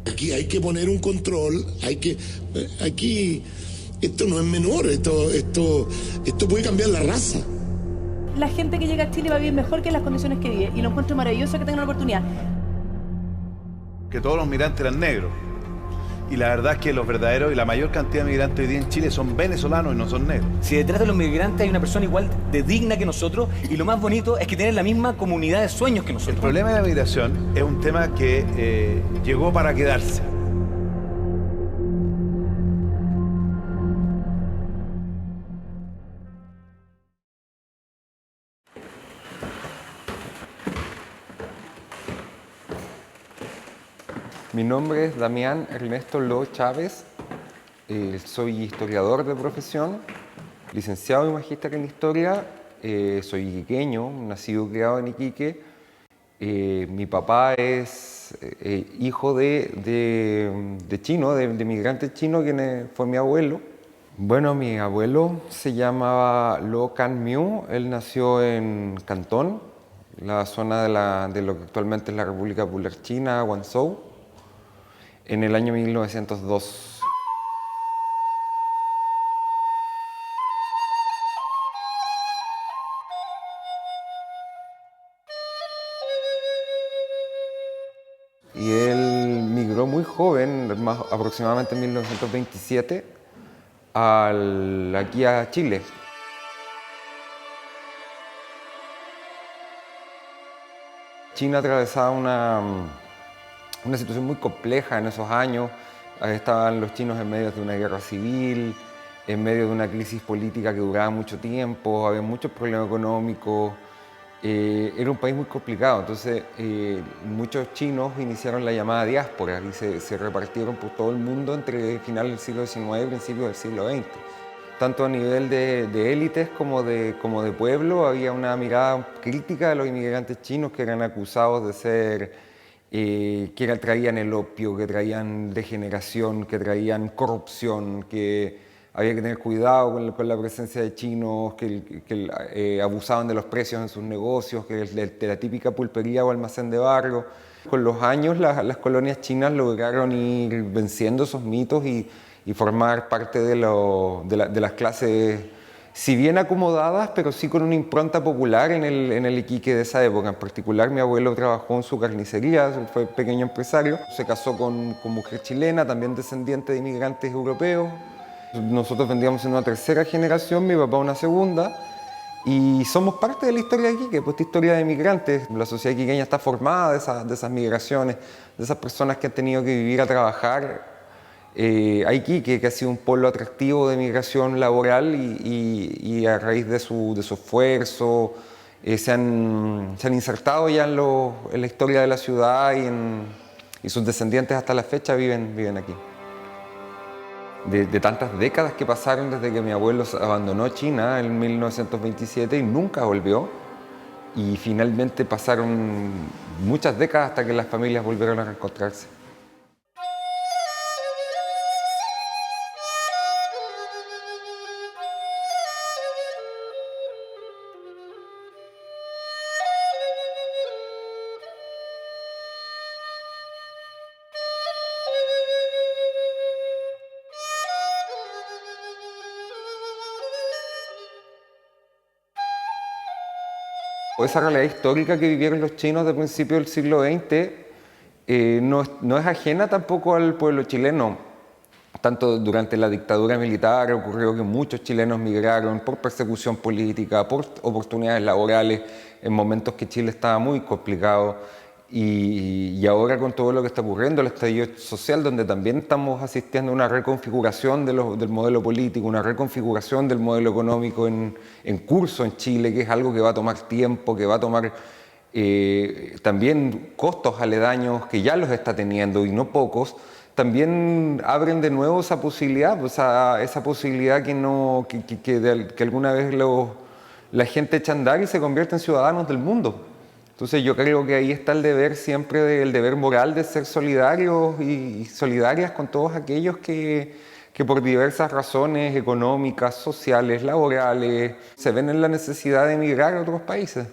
Aquí hay que poner un control, aquí esto no es menor, esto puede cambiar la raza. La gente que llega a Chile va a vivir mejor que en las condiciones que vive y lo encuentro maravilloso que tengan la oportunidad. Que todos los migrantes eran negros. Y la verdad es que los verdaderos y la mayor cantidad de migrantes hoy día en Chile son venezolanos y no son negros. Si detrás de los migrantes hay una persona igual de digna que nosotros, y lo más bonito es que tienen la misma comunidad de sueños que nosotros. El problema de la migración es un tema que llegó para quedarse. Mi nombre es Damián Ernesto Lo Chávez, soy historiador de profesión, licenciado y magíster en historia, soy iquiqueño, nacido y criado en Iquique. Mi papá es hijo de chino, de migrante chino, quien fue mi abuelo. Bueno, mi abuelo se llamaba Lo Can Miu, él nació en Cantón, la zona de lo que actualmente es la República Popular China, Guangzhou, en el año 1902. Y él migró muy joven, aproximadamente en 1927, aquí a Chile. China atravesaba una situación muy compleja en esos años. Estaban los chinos en medio de una guerra civil, en medio de una crisis política que duraba mucho tiempo, había muchos problemas económicos. Era un país muy complicado, entonces muchos chinos iniciaron la llamada diáspora y se repartieron por todo el mundo entre finales del siglo XIX y principios del siglo XX. Tanto a nivel de élites como de pueblo había una mirada crítica de los inmigrantes chinos que eran acusados de ser, traían el opio, que traían degeneración, que traían corrupción, que había que tener cuidado con la presencia de chinos, que abusaban de los precios en sus negocios, que de la típica pulpería o almacén de barrio. Con los años las colonias chinas lograron ir venciendo esos mitos y formar parte de las clases, si bien acomodadas, pero sí con una impronta popular en el Iquique de esa época. En particular, mi abuelo trabajó en su carnicería, fue pequeño empresario, se casó con mujer chilena, también descendiente de inmigrantes europeos. Nosotros vendríamos en una tercera generación, mi papá una segunda, y somos parte de la historia de Iquique, pues esta historia de migrantes. La sociedad iquiqueña está formada de esas migraciones, de esas personas que han tenido que vivir a trabajar a Iquique, que ha sido un polo atractivo de migración laboral y a raíz de su esfuerzo se han insertado ya en la historia de la ciudad y sus descendientes hasta la fecha viven aquí. De tantas décadas que pasaron desde que mi abuelo abandonó China en 1927 y nunca volvió, y finalmente pasaron muchas décadas hasta que las familias volvieron a reencontrarse. Esa realidad histórica que vivieron los chinos de principios del siglo XX no es ajena tampoco al pueblo chileno. Tanto durante la dictadura militar ocurrió que muchos chilenos migraron por persecución política, por oportunidades laborales, en momentos que Chile estaba muy complicado. Y ahora con todo lo que está ocurriendo, el estallido social, donde también estamos asistiendo a una reconfiguración del modelo político, una reconfiguración del modelo económico en curso en Chile, que es algo que va a tomar tiempo, que va a tomar también costos aledaños, que ya los está teniendo y no pocos, también abren de nuevo esa posibilidad, pues esa posibilidad que alguna vez la gente echa a andar y se convierte en ciudadanos del mundo. Entonces yo creo que ahí está el deber siempre, el deber moral de ser solidarios y solidarias con todos aquellos que por diversas razones económicas, sociales, laborales, se ven en la necesidad de emigrar a otros países.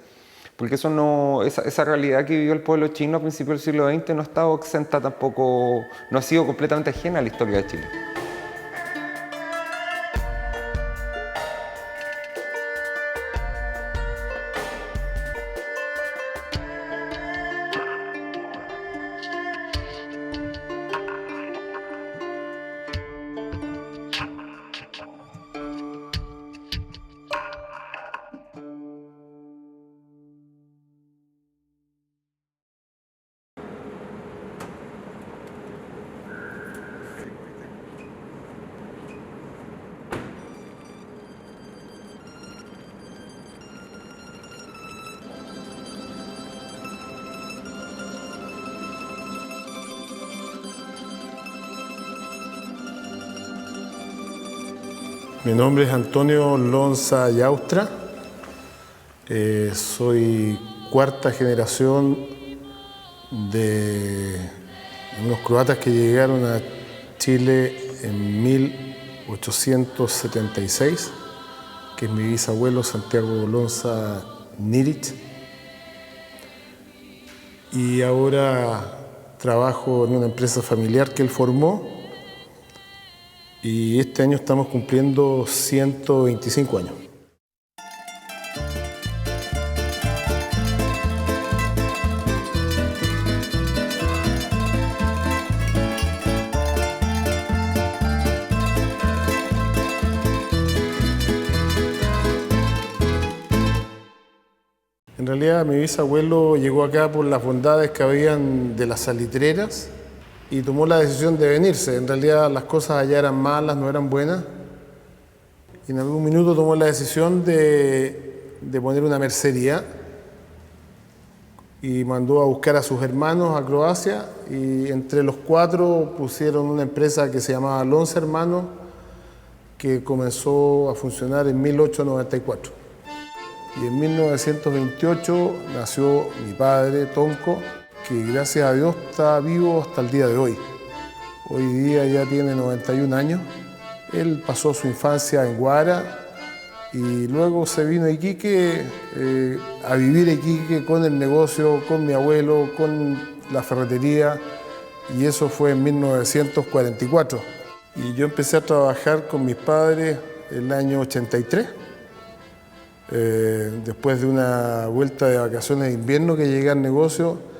Porque esa realidad que vivió el pueblo chino a principios del siglo XX no ha estado exenta tampoco, no ha sido completamente ajena a la historia de Chile. Mi nombre es Antonio Lonza Yaustra, soy cuarta generación de unos croatas que llegaron a Chile en 1876, que es mi bisabuelo Santiago Lonza Niric. Y ahora trabajo en una empresa familiar que él formó. Y este año estamos cumpliendo 125 años. En realidad mi bisabuelo llegó acá por las bondades que habían de las salitreras y tomó la decisión de venirse. En realidad las cosas allá eran malas, no eran buenas. Y en algún minuto tomó la decisión de poner una mercería y mandó a buscar a sus hermanos a Croacia y entre los cuatro pusieron una empresa que se llamaba Lonza Hermanos, que comenzó a funcionar en 1894. Y en 1928 nació mi padre, Tonko, que gracias a Dios está vivo hasta el día de hoy. Hoy día ya tiene 91 años. Él pasó su infancia en Guara y luego se vino a Iquique, a vivir a Iquique con el negocio, con mi abuelo, con la ferretería, y eso fue en 1944. Y yo empecé a trabajar con mis padres el año 83. Después de una vuelta de vacaciones de invierno que llegué al negocio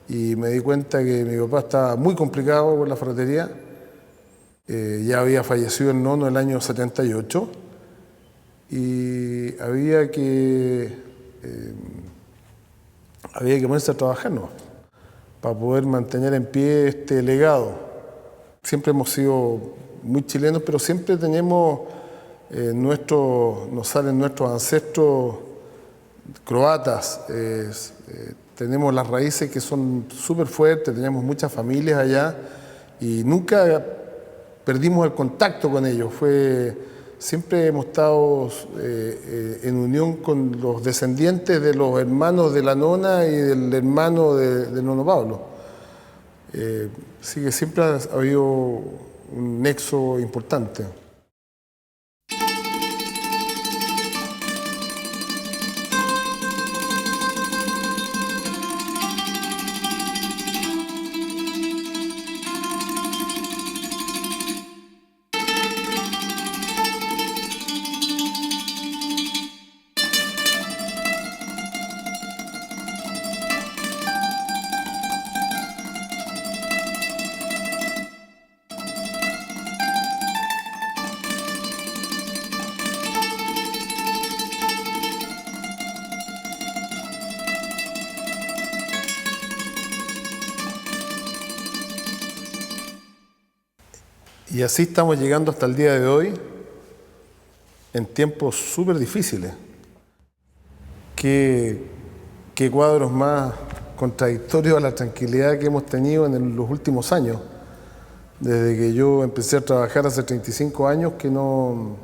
y me di cuenta que mi papá estaba muy complicado con la ferretería. Ya había fallecido el nono el año 78 y había que ponerse a trabajar, ¿no?, para poder mantener en pie este legado. Siempre hemos sido muy chilenos, pero siempre tenemos nos salen nuestros ancestros croatas. Tenemos las raíces que son súper fuertes, tenemos muchas familias allá y nunca perdimos el contacto con ellos. Siempre hemos estado en unión con los descendientes de los hermanos de la nona y del hermano del nono Pablo. Así que siempre ha habido un nexo importante. Y así estamos llegando hasta el día de hoy, en tiempos súper difíciles. ¿Qué cuadros más contradictorios a la tranquilidad que hemos tenido en los últimos años? Desde que yo empecé a trabajar hace 35 años que no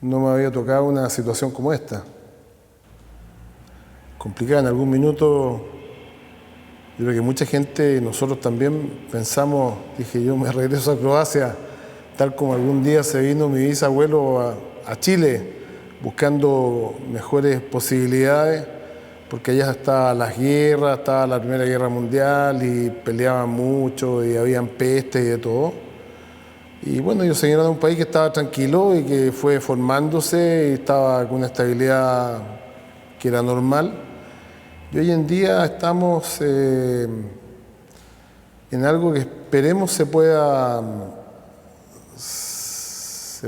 me había tocado una situación como esta. Complicada en algún minuto. Yo creo que mucha gente, nosotros también pensamos, dije yo me regreso a Croacia, tal como algún día se vino mi bisabuelo a Chile buscando mejores posibilidades. porque allá estaba las guerras, estaba la Primera Guerra Mundial y peleaban mucho y habían peste y de todo. Y bueno, yo venía de un país que estaba tranquilo y que fue formándose y estaba con una estabilidad que era normal. Y hoy en día estamos en algo que esperemos se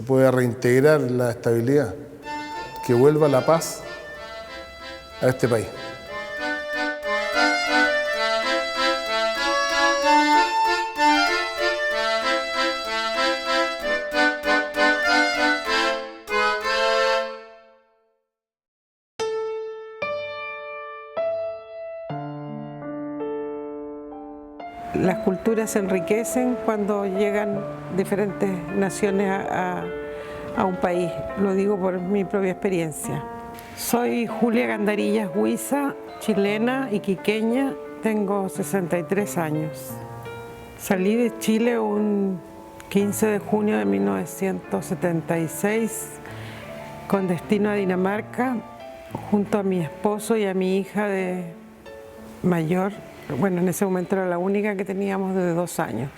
pueda reintegrar la estabilidad, que vuelva la paz a este país. Las culturas se enriquecen cuando llegan diferentes naciones a un país, lo digo por mi propia experiencia. Soy Julia Gandarillas Huiza, chilena, iquiqueña, tengo 63 años. Salí de Chile un 15 de junio de 1976 con destino a Dinamarca, junto a mi esposo y a mi hija mayor. Bueno, en ese momento era la única que teníamos de 2 años.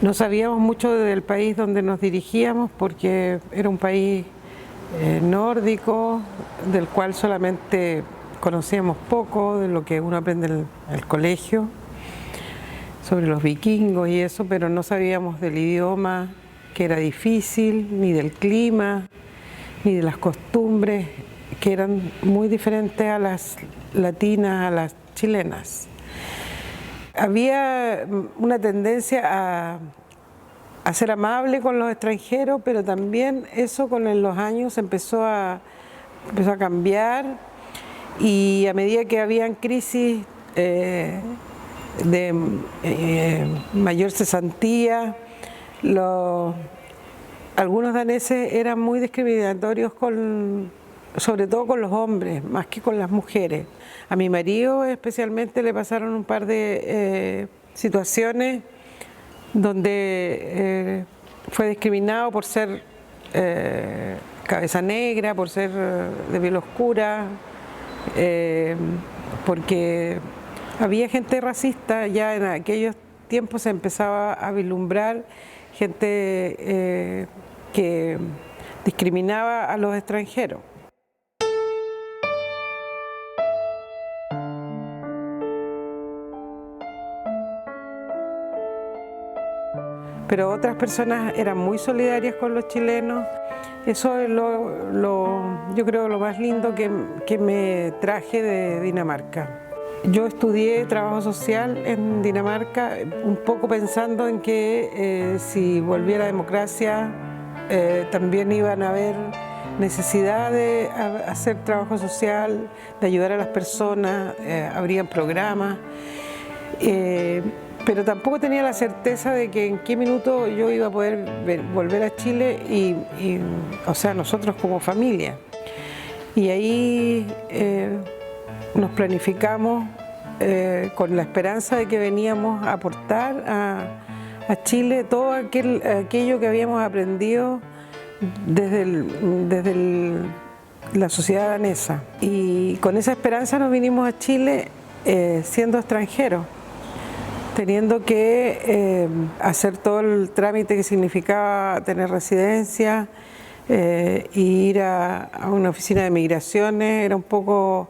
No sabíamos mucho del país donde nos dirigíamos porque era un país nórdico, del cual solamente conocíamos poco de lo que uno aprende en el colegio, sobre los vikingos y eso, pero no sabíamos del idioma, que era difícil, ni del clima, ni de las costumbres, que eran muy diferentes a las latinas, a las chilenas. Había una tendencia a ser amable con los extranjeros, pero también eso con los años empezó a cambiar, y a medida que habían crisis de mayor cesantía, algunos daneses eran muy discriminatorios sobre todo con los hombres, más que con las mujeres. A mi marido especialmente le pasaron un par de situaciones donde fue discriminado por ser cabeza negra, por ser de piel oscura, porque había gente racista. Ya en aquellos tiempos se empezaba a vislumbrar gente que discriminaba a los extranjeros. Pero otras personas eran muy solidarias con los chilenos. Eso es yo creo lo más lindo que me traje de Dinamarca. Yo estudié trabajo social en Dinamarca, un poco pensando en que si volviera la democracia también iban a haber necesidad de hacer trabajo social, de ayudar a las personas, habrían programas. Pero tampoco tenía la certeza de que en qué minuto yo iba a poder volver a Chile, o sea, nosotros como familia. Y ahí nos planificamos con la esperanza de que veníamos a aportar a Chile todo aquello que habíamos aprendido desde la sociedad danesa. Y con esa esperanza nos vinimos a Chile siendo extranjeros, teniendo que hacer todo el trámite que significaba tener residencia y ir a una oficina de migraciones. Era un poco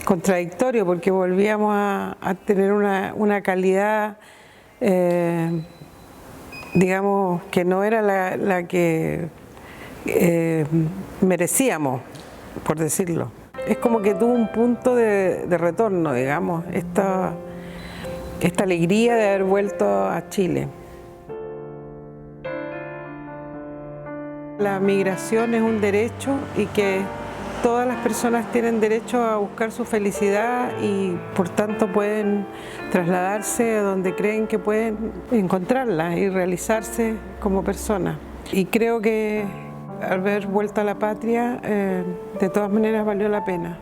contradictorio porque volvíamos a tener una calidad, digamos, que no era la que merecíamos, por decirlo. Es como que tuvo un punto de retorno, digamos. esta alegría de haber vuelto a Chile. La migración es un derecho y que todas las personas tienen derecho a buscar su felicidad y por tanto pueden trasladarse a donde creen que pueden encontrarla y realizarse como personas. Y creo que haber vuelto a la patria de todas maneras valió la pena.